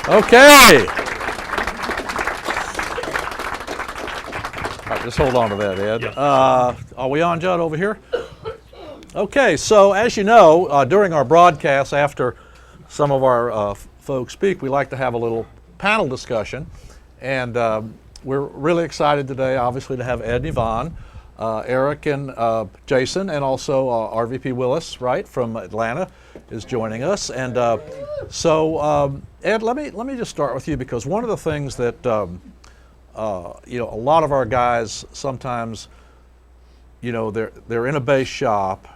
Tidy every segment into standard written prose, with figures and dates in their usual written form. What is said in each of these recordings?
Okay. All right, just hold on to that, Ed. Yeah. Are we on, Judd, over here? Okay, so as you know, during our broadcast, after some of our folks speak, we like to have a little panel discussion. And we're really excited today, obviously, to have Ed and Yvonne, Eric and Jason, and also RVP Willis, right, from Atlanta, is joining us. And so, Ed, let me just start with you, because one of the things that you know, a lot of our guys sometimes, you know, they're in a base shop,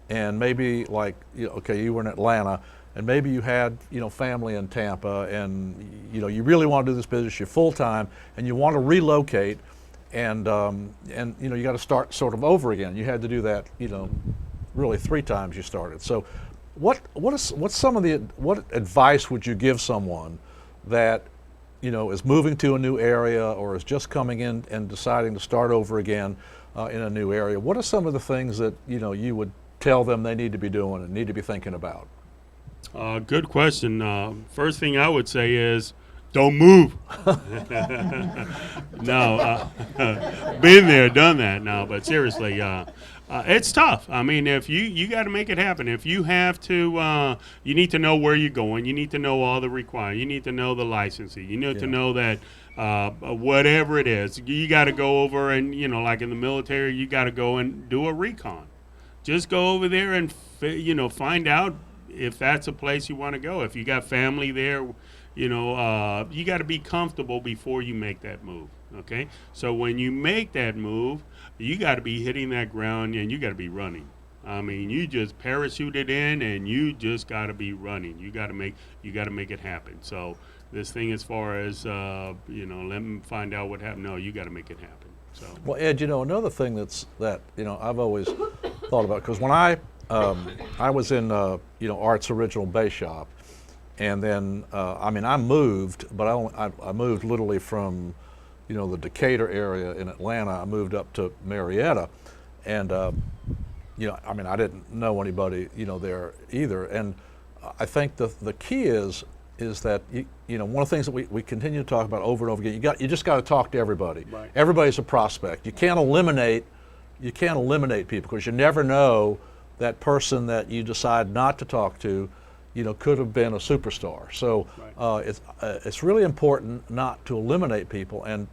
and maybe like, you know, okay, you were in Atlanta, and maybe you had, you know, family in Tampa, and you know, you really want to do this business, you're full time, and you want to relocate, and you know, you got to start sort of over again. You had to do that, you know, really 3 times you started. So, what advice would you give someone that, you know, is moving to a new area or is just coming in and deciding to start over again in a new area? What are some of the things that, you know, you would tell them they need to be doing and need to be thinking about? Good question. First thing I would say is, don't move. No, been there, done that now. But seriously, it's tough. I mean, if you got to make it happen. If you have to, you need to know where you're going. You need to know all the requirements. You need to know the licensing. You need to know that whatever it is, you got to go over and, you know, like in the military, you got to go and do a recon. Just go over there and you know, find out if that's a place you want to go. If you got family there, you know, you got to be comfortable before you make that move. Okay, so when you make that move, you got to be hitting that ground and you got to be running. I mean, you just parachuted in and you just got to be running. You got to make it happen. So this thing, as far as you know, let me find out what happened. No, you got to make it happen. So. Well, Ed, you know, another thing that you know, I've always thought about, because when I was in you know, Art's original base shop, and then I mean, I moved, but I moved literally from, you know, the Decatur area in Atlanta. I moved up to Marietta, and you know, I mean, I didn't know anybody, you know, there either. And I think the key is that you know, one of the things that we continue to talk about over and over again, you just got to talk to everybody. Right. Everybody's a prospect. You can't eliminate people, because you never know that person that you decide not to talk to, you know, could have been a superstar. So right. It's really important not to eliminate people. And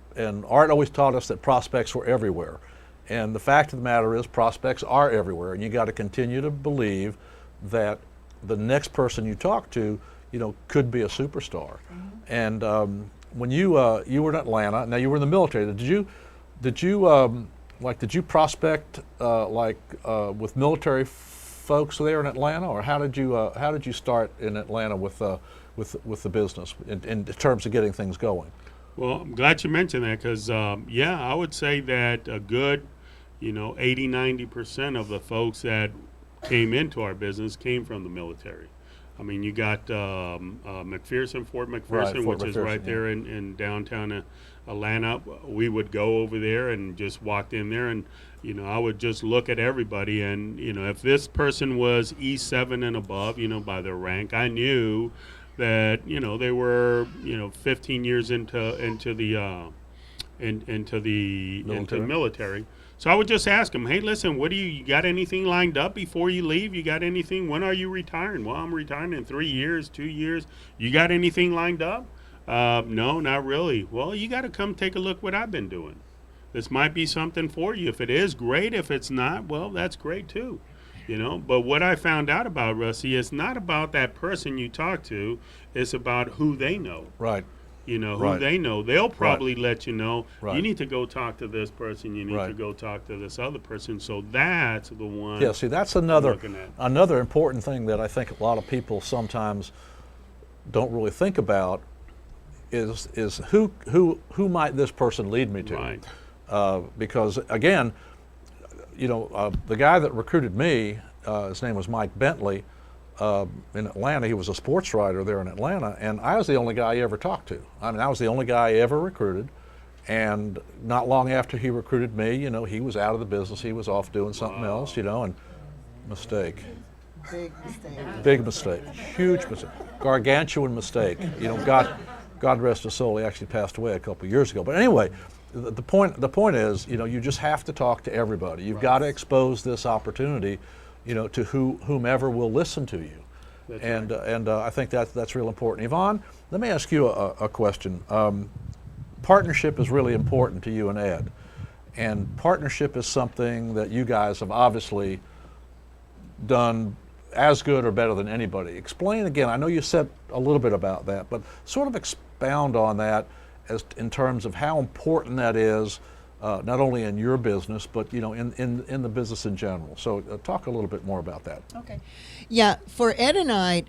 Art always taught us that prospects were everywhere. And the fact of the matter is, prospects are everywhere, and you got to continue to believe that the next person you talk to, you know, could be a superstar. Mm-hmm. And when you were in Atlanta, now you were in the military. Did you prospect with military folks there in Atlanta, or how did you start in Atlanta with the business in terms of getting things going? Well, I'm glad you mentioned that, because yeah, I would say that a good, you know, 80-90% of the folks that came into our business came from the military. I mean, you got Fort McPherson, which is right there in downtown Atlanta. We would go over there and just walked in there, and you know, I would just look at everybody, and you know, if this person was E7 and above, you know, by their rank, I knew that, you know, they were, you know, 15 years into the military. So I would just ask them, hey, listen, you got anything lined up before you leave? You got anything? When are you retiring? Well, I'm retiring in 3 years, 2 years. You got anything lined up? No, not really. Well, you got to come take a look what I've been doing. This might be something for you. If it is, great. If it's not, well, that's great too. You know, but what I found out about, Rusty, it's not about that person you talk to. It's about who they know. Right. You know, who they know. They'll probably let you know, you need to go talk to this person, you need to go talk to this other person. So that's the one. Yeah, see, that's another important thing that I think a lot of people sometimes don't really think about is who might this person lead me to? Right. Because again, you know, the guy that recruited me, his name was Mike Bentley, in Atlanta. He was a sports writer there in Atlanta, and I was the only guy he ever talked to. I mean, I was the only guy he ever recruited, and not long after he recruited me, you know, he was out of the business. He was off doing something else, you know, and mistake. Big mistake. Big mistake. Huge mistake. Gargantuan mistake. You know, got God rest his soul, he actually passed away a couple of years ago. But anyway, the point is, you just have to talk to everybody. You've got to expose this opportunity, to whomever will listen to you. That's and right. I think that's real important. Yvonne, let me ask you a question. Partnership is really important to you and Ed, and partnership is something that you guys have obviously done as good or better than anybody. Explain again. I know you said a little bit about that, but sort of expound on that as in terms of how important that is, not only in your business, but in the business in general. So talk a little bit more about that. Okay. Yeah, for Ed and I,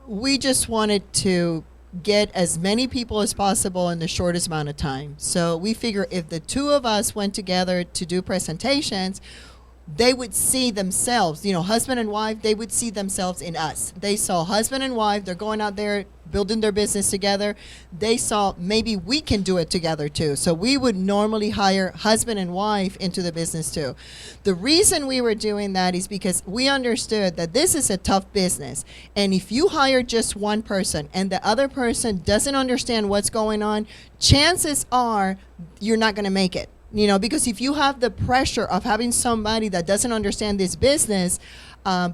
we just wanted to get as many people as possible in the shortest amount of time. So we figure if the two of us went together to do presentations, they would see themselves, husband and wife, they would see themselves in us. They saw husband and wife, they're going out there building their business together. They saw maybe we can do it together too. So we would normally hire husband and wife into the business too. The reason we were doing that is because we understood that this is a tough business. And if you hire just one person and the other person doesn't understand what's going on, chances are you're not going to make it. Because if you have the pressure of having somebody that doesn't understand this business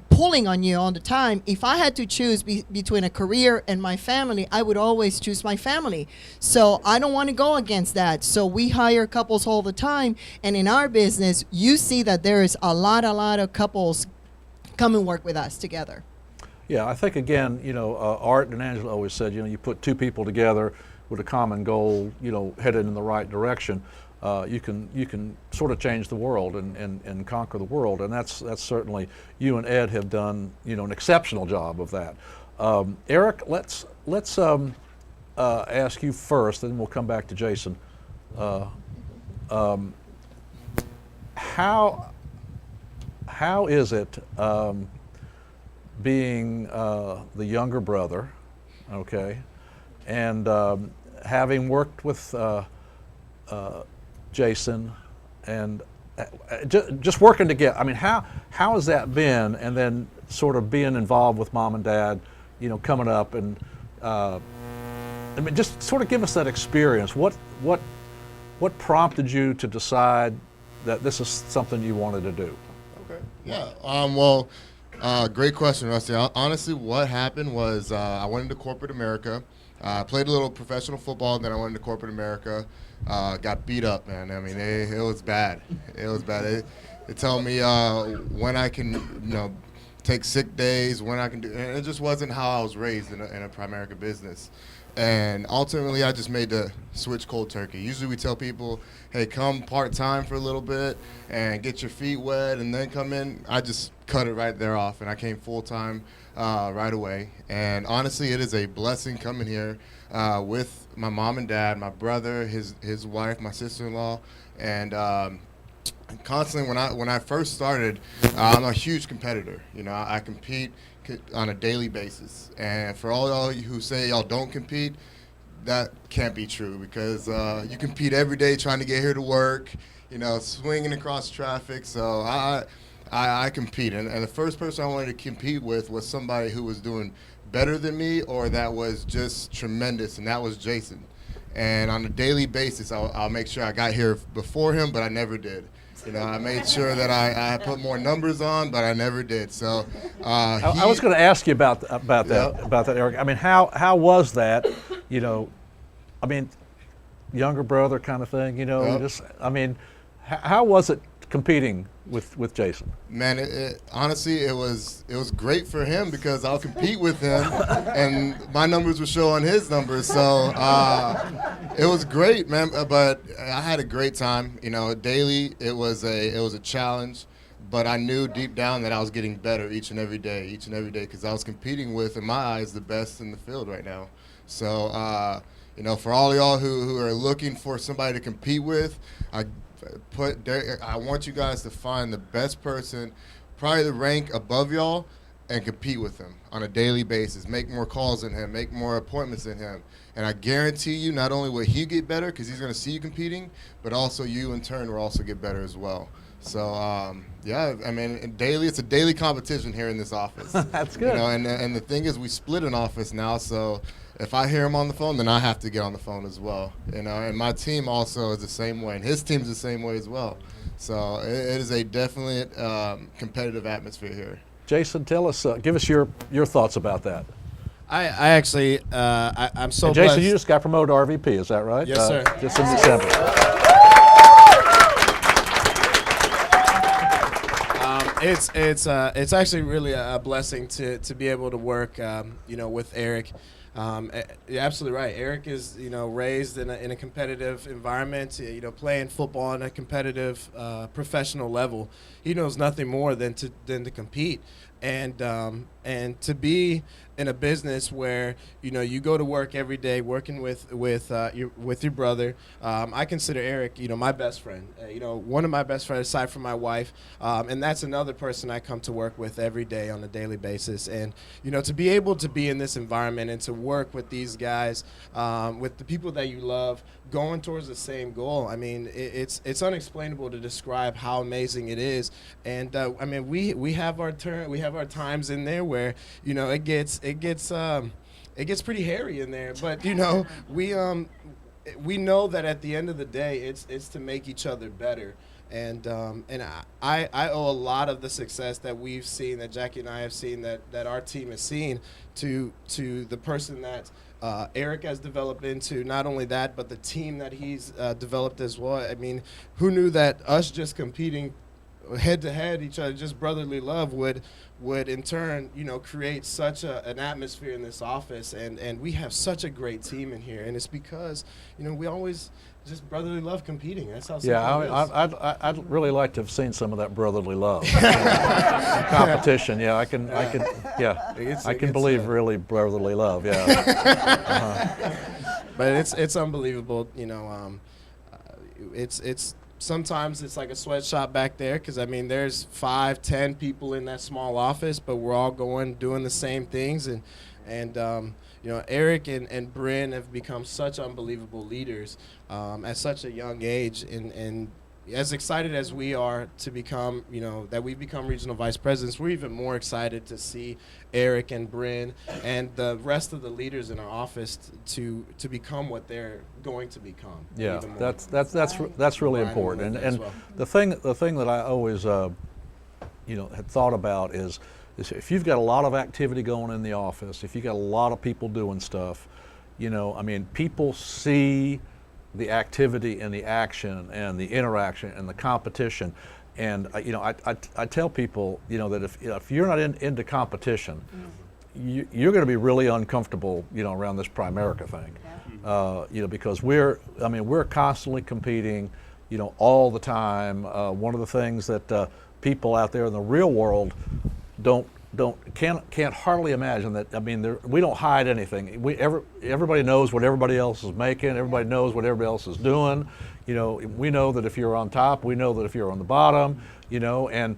pulling on you all the time, if I had to choose between a career and my family, I would always choose my family. So I don't want to go against that. So we hire couples all the time. And in our business, you see that there is a lot of couples come and work with us together. Yeah, I think again, Art and Angela always said, you put two people together with a common goal, headed in the right direction. You can sort of change the world and conquer the world, and that's certainly, you and Ed have done an exceptional job of that. Eric, let's ask you first, then we'll come back to Jason. How is it being the younger brother, okay, and having worked with Jason, and just working together? I mean, how has that been? And then sort of being involved with mom and dad, coming up, and just sort of give us that experience. What prompted you to decide that this is something you wanted to do? Okay. Yeah. Great question, Rusty. Honestly, what happened was I went into corporate America. I played a little professional football, then I went into corporate America. Got beat up, man. I mean, it was bad. It was bad. They tell me when I can, take sick days, when I can do, and it just wasn't how I was raised in a Primerica business. And ultimately, I just made the switch cold turkey. Usually we tell people, hey, come part-time for a little bit and get your feet wet and then come in. I just cut it right there off, and I came full-time right away. And honestly, it is a blessing coming here with my mom and dad, my brother, his wife, my sister-in-law, and constantly when I first started, I'm a huge competitor. I compete on a daily basis, and for all y'all who say y'all don't compete, that can't be true, because you compete every day trying to get here to work, swinging across traffic. So I compete, and the first person I wanted to compete with was somebody who was doing better than me or that was just tremendous, and that was Jason. And on a daily basis, I'll make sure I got here before him, but I never did. I made sure that I put more numbers on, but I never did. So I was going to ask you about that, Eric. I mean, how was that? I mean, younger brother kind of thing. How was it competing with Jason? Man, honestly, it was great for him, because I'll compete with him, and my numbers would show on his numbers. So it was great, man. But I had a great time. Daily it was a challenge, but I knew deep down that I was getting better each and every day, because I was competing with, in my eyes, the best in the field right now. So for all of y'all who are looking for somebody to compete with, I want you guys to find the best person, probably the rank above y'all, and compete with him on a daily basis. Make more calls than him, make more appointments than him. And I guarantee you, not only will he get better because he's going to see you competing, but also you in turn will also get better as well. So, yeah, I mean, it's a daily competition here in this office. That's good. And the thing is, we split an office now, so if I hear him on the phone, then I have to get on the phone as well. And my team also is the same way, and his team's the same way as well. So it is a definitely competitive atmosphere here. Jason, tell us, give us your thoughts about that. I actually, I'm so And Jason, blessed. you just got promoted to RVP, is that right? Yes, sir. Just in December. It's actually really a blessing to be able to work, with Eric. You're absolutely right. Eric is, raised in a competitive environment, playing football on a competitive, professional level. He knows nothing more than to compete, and to be in a business where you go to work every day working with your brother. I consider Eric my best friend, one of my best friends aside from my wife, and that's another person I come to work with every day on a daily basis. And to be able to be in this environment and to work with these guys, with the people that you love, going towards the same goal, I mean, it's unexplainable to describe how amazing it is. And I mean, we have our times in there where it gets pretty hairy in there, but we know that at the end of the day, it's to make each other better. And I owe a lot of the success that we've seen, that Jackie and I have seen, that our team has seen, to the person that Eric has developed into. Not only that, but the team that he's developed as well. I mean, who knew that us just competing head to head each other, just brotherly love, would in turn create such an atmosphere in this office, and we have such a great team in here, and it's because we always just brotherly love competing. That's how simple it is. I'd really like to have seen some of that brotherly love. Competition, yeah, I can believe really brotherly love, yeah. But it's unbelievable, it's sometimes it's like a sweatshop back there, because I mean there's 5-10 people in that small office, but we're all doing the same things, and Eric and Bryn have become such unbelievable leaders at such a young age, and as excited as we are to become, that we've become regional vice presidents, we're even more excited to see Eric and Bryn and the rest of the leaders in our office to become what they're going to become. Yeah, even more. that's really important. And well. the thing that I always had thought about is if you've got a lot of activity going in the office, if you've got a lot of people doing stuff, I mean, people see the activity and the action and the interaction and the competition. And I tell people that if you're not into competition, you're going to be really uncomfortable around this Primerica thing, because we're constantly competing all the time. One of the things that people out there in the real world can't hardly imagine that. I mean, we don't hide anything. Everybody knows what everybody else is making. Everybody knows what everybody else is doing. We know that if you're on top, we know that if you're on the bottom. And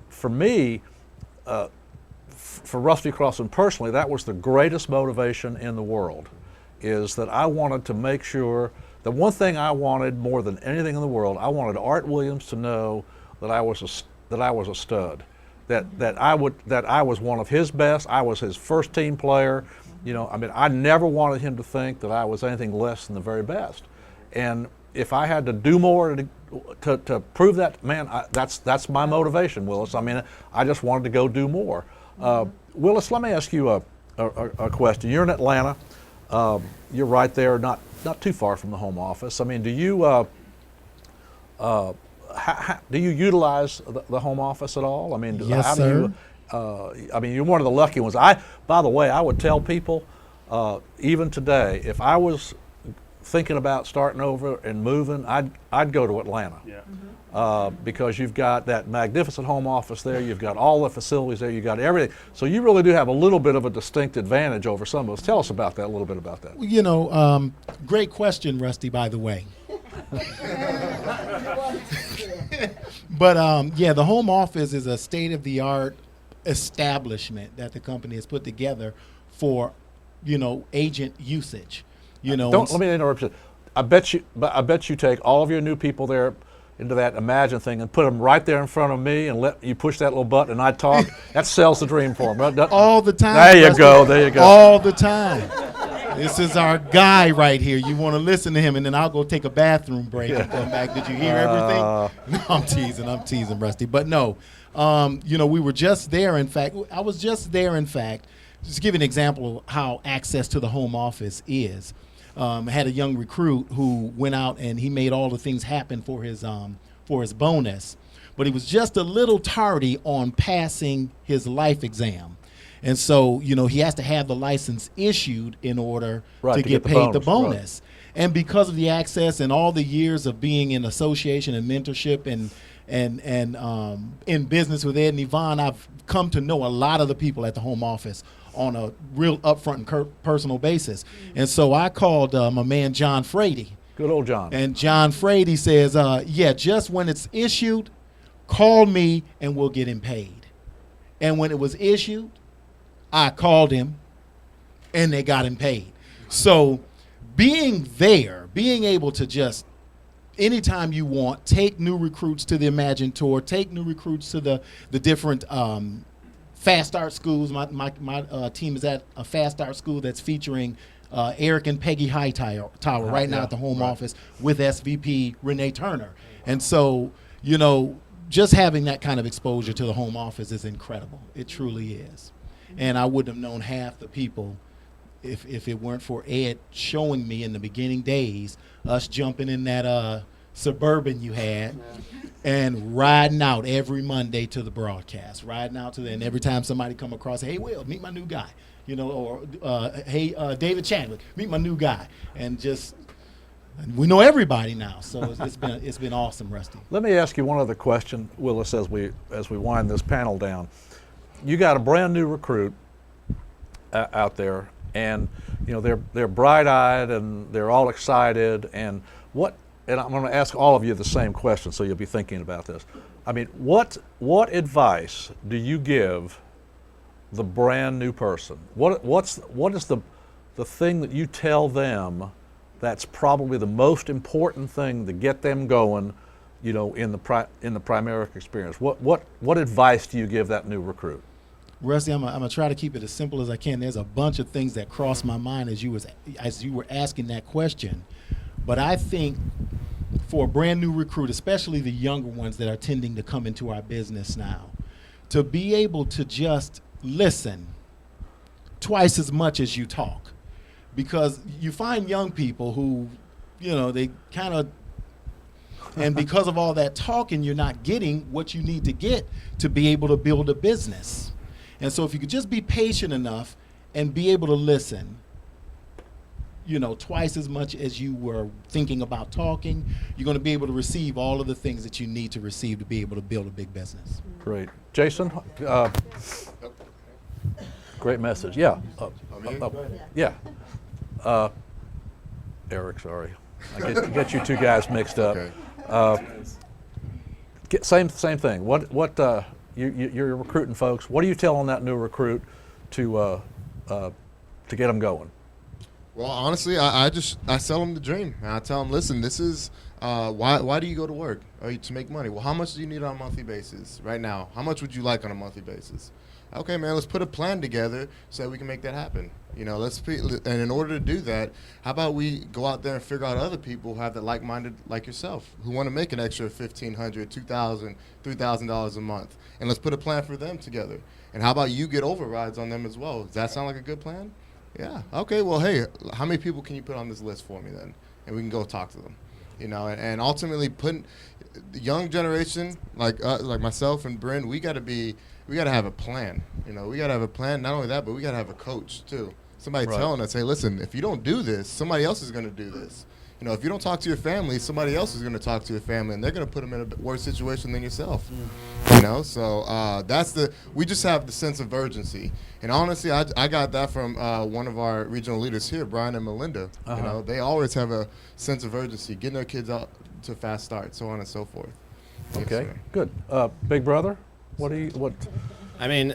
for me, for Rusty Crossman personally, that was the greatest motivation in the world, is that I wanted to make sure. The one thing I wanted more than anything in the world, I wanted Art Williams to know that I was a stud. That I was one of his best. I was his first team player. I mean, I never wanted him to think that I was anything less than the very best. And if I had to do more to prove that, man, that's my motivation, Willis. I mean, I just wanted to go do more. Willis, let me ask you a question. You're in Atlanta. You're right there, not too far from the home office. I mean, do you utilize the home office at all? I mean, yes, sir. I mean, you're one of the lucky ones. By the way, I would tell people, even today, if I was thinking about starting over and moving, I'd go to Atlanta. Yeah. Because you've got that magnificent home office there, you've got all the facilities there, you've got everything. So you really do have a little bit of a distinct advantage over some of us. Tell us about that, a little bit about that. Great question, Rusty, by the way. But the home office is a state-of-the-art establishment that the company has put together for, agent usage. Let me interrupt you. I bet you take all of your new people there into that Imagine thing and put them right there in front of me and let you push that little button and I talk. That sells the dream for them. All the time. There you go. All the time. This is our guy right here. You want to listen to him, and then I'll go take a bathroom break and come back. Did you hear everything? No, I'm teasing, Rusty. But no, we were just there. In fact, I was just there. In fact, just to give you an example of how access to the home office is. I had a young recruit who went out and he made all the things happen for his bonus, but he was just a little tardy on passing his life exam. And so, he has to have the license issued in order to get paid the bonus. Right. And because of the access and all the years of being in association and mentorship and in business with Ed and Yvonne, I've come to know a lot of the people at the home office on a real upfront and personal basis. And so I called my man John Frady. Good old John. And John Frady says, just when it's issued, call me and we'll get him paid. And when it was issued, I called him and they got him paid. So being there, being able to just anytime you want, take new recruits to the Imagine Tour, take new recruits to the different fast start schools. My team is at a fast start school that's featuring Eric and Peggy Hightower right now at the home office with SVP Renee Turner. And so, just having that kind of exposure to the home office is incredible. It truly is. And I wouldn't have known half the people if it weren't for Ed showing me in the beginning days, us jumping in that Suburban you had and riding out every Monday to the broadcast, and every time somebody come across, hey, Will, meet my new guy, or hey, David Chadwick, meet my new guy. And just, we know everybody now, so it's been awesome, Rusty. Let me ask you one other question, Willis, as we wind this panel down. You got a brand new recruit out there, and they're bright-eyed and they're all excited. And I'm going to ask all of you the same question, so you'll be thinking about this. I mean, what advice do you give the brand new person? What is the thing that you tell them that's probably the most important thing to get them going, in the Primerica experience? What advice do you give that new recruit? Rusty, I'm gonna try to keep it as simple as I can. There's a bunch of things that crossed my mind as you were asking that question, but I think for a brand new recruit, especially the younger ones that are tending to come into our business now, to be able to just listen twice as much as you talk, because you find young people who, they kind of. And because of all that talking, you're not getting what you need to get to be able to build a business. And so if you could just be patient enough and be able to listen, twice as much as you were thinking about talking, you're going to be able to receive all of the things that you need to receive to be able to build a big business. Great. Jason? Great message. Yeah. Yeah. Eric, sorry. I get you two guys mixed up. Okay. Same thing. You're recruiting folks. What are you telling that new recruit to get them going? Well, honestly, I sell them the dream. And I tell them, listen, this is why do you go to work? To make money. Well, how much do you need on a monthly basis right now? How much would you like on a monthly basis? Okay, man, let's put a plan together so that we can make that happen. And in order to do that, how about we go out there and figure out other people who have that like-minded like yourself, who want to make an extra $1,500, $2,000, $3,000 a month, and let's put a plan for them together. And how about you get overrides on them as well? Does that sound like a good plan? Yeah. Okay. Well, hey, how many people can you put on this list for me then, and we can go talk to them. And ultimately putting the young generation like myself and Bryn, we got to have a plan. We got to have a plan. Not only that, but we got to have a coach too. Somebody telling us, hey, listen, if you don't do this, somebody else is going to do this. If you don't talk to your family, somebody else is going to talk to your family, and they're going to put them in a worse situation than yourself. So we just have the sense of urgency. And honestly, I got that from one of our regional leaders here, Brian and Melinda. Uh-huh. They always have a sense of urgency, getting their kids out to fast start, so on and so forth. Okay, Yes, good. Big brother, what? I mean,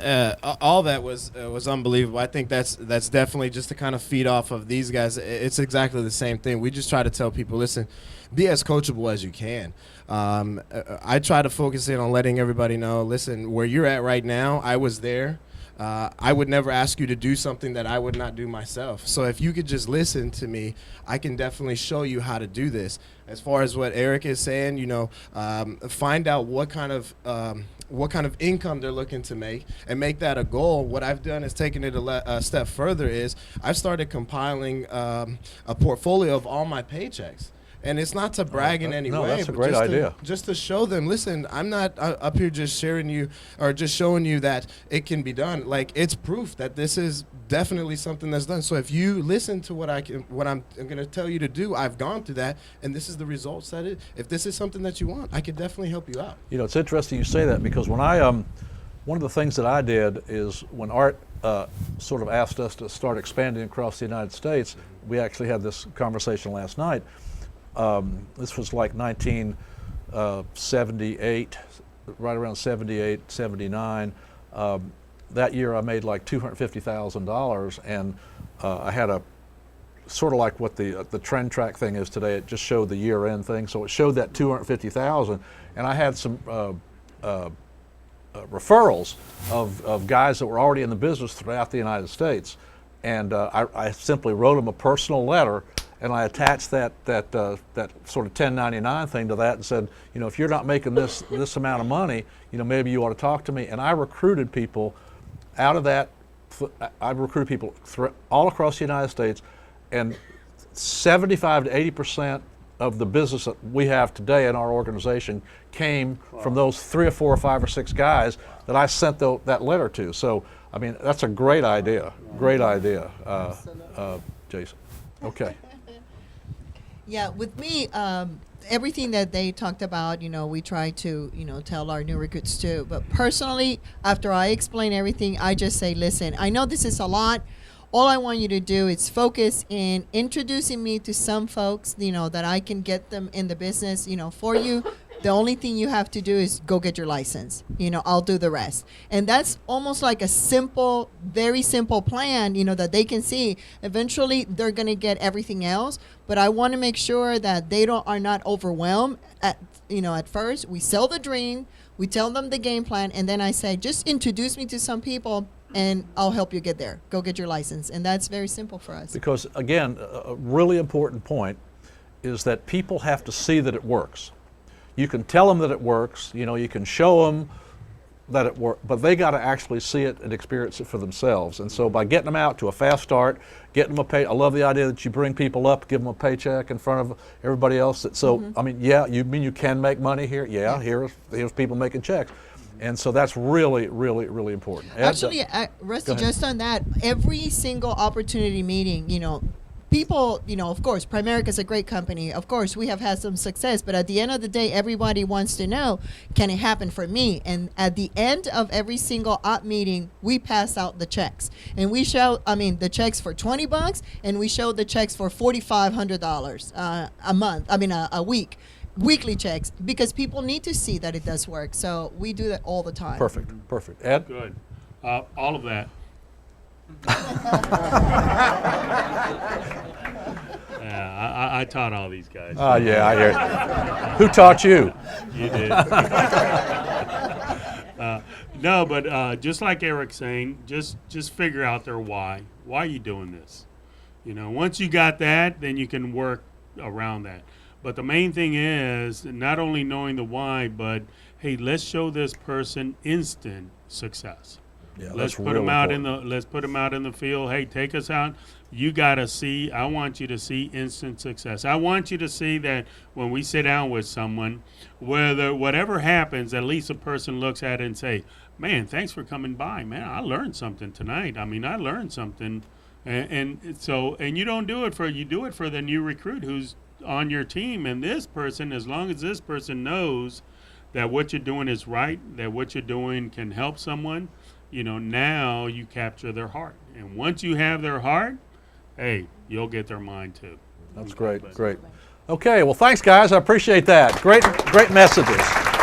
all that was unbelievable. I think that's definitely just to kind of feed off of these guys. It's exactly the same thing. We just try to tell people, listen, be as coachable as you can. I try to focus in on letting everybody know, listen, where you're at right now, I was there. I would never ask you to do something that I would not do myself. So if you could just listen to me, I can definitely show you how to do this. As far as what Eric is saying, find out what kind of income they're looking to make and make that a goal. What I've done is taken it a step further is I've started compiling a portfolio of all my paychecks. And it's not to brag in any way. That's a but great idea. Just to show them, listen, I'm not up here just sharing you or just showing you that it can be done. Like, it's proof that this is definitely something that's done. So if you listen to what I'm going to tell you to do, I've gone through that, and this is the results that if this is something that you want, I could definitely help you out. You know, it's interesting you say that, because when I one of the things that I did is when Art sort of asked us to start expanding across the United States, we actually had this conversation last night. This was like 1978, right around 78, 79. That year I made like $250,000, and I had a sort of like what the trend track thing is today. It just showed the year end thing, so it showed that 250,000, and I had some referrals of guys that were already in the business throughout the United States, and I simply wrote them a personal letter. And I attached that sort of 1099 thing to that and said, if you're not making this amount of money, maybe you ought to talk to me. And I recruited people out of that. I recruited people all across the United States, and 75 to 80% of the business that we have today in our organization came from those 3 or 4 or 5 or 6 guys that I sent that letter to. So, I mean, that's a great idea. Great idea, Jason. Okay. Yeah, with me, everything that they talked about, we try to, tell our new recruits too. But personally, after I explain everything, I just say, listen, I know this is a lot. All I want you to do is focus in introducing me to some folks, that I can get them in the business, for you. The only thing you have to do is go get your license. I'll do the rest. And that's almost like a simple, very simple plan, that they can see. Eventually, they're going to get everything else. But I want to make sure that they are not overwhelmed at first. We sell the dream. We tell them the game plan. And then I say, just introduce me to some people, and I'll help you get there. Go get your license. And that's very simple for us. Because, again, a really important point is that people have to see that it works. You can tell them that it works, you can show them that it works, but they got to actually see it and experience it for themselves. And so by getting them out to a fast start, getting them I love the idea that you bring people up, give them a paycheck in front of everybody else. I mean, yeah, you mean you can make money here? Yeah, here's people making checks. And so that's really, really, really important. Actually, Rusty, just on that, every single opportunity meeting, people, of course, Primerica is a great company. Of course, we have had some success, but at the end of the day, everybody wants to know, can it happen for me? And at the end of every single op meeting, we pass out the checks. And we show, the checks for $20, and we show the checks for $4,500 a month, a week. Weekly checks, because people need to see that it does work. So we do that all the time. Perfect. Ed? Good. All of that. Yeah, I taught all these guys. Oh, yeah, I hear it. Who taught you? You did. No, but just like Eric's saying, just figure out their why. Why are you doing this? Once you got that, then you can work around that. But the main thing is not only knowing the why, but hey, let's show this person instant success. Yeah, let's put them out let's put them out in the field. Hey, take us out. You got to see. I want you to see instant success. I want you to see that when we sit down with someone, whatever happens, at least a person looks at it and say, "Man, thanks for coming by. Man, I learned something tonight. I learned something." And you don't do it you do it for the new recruit who's on your team. And this person, as long as this person knows that what you're doing is right, that what you're doing can help someone, now you capture their heart. And once you have their heart, hey, you'll get their mind too. That's great. Okay, well, thanks, guys. I appreciate that. Great messages.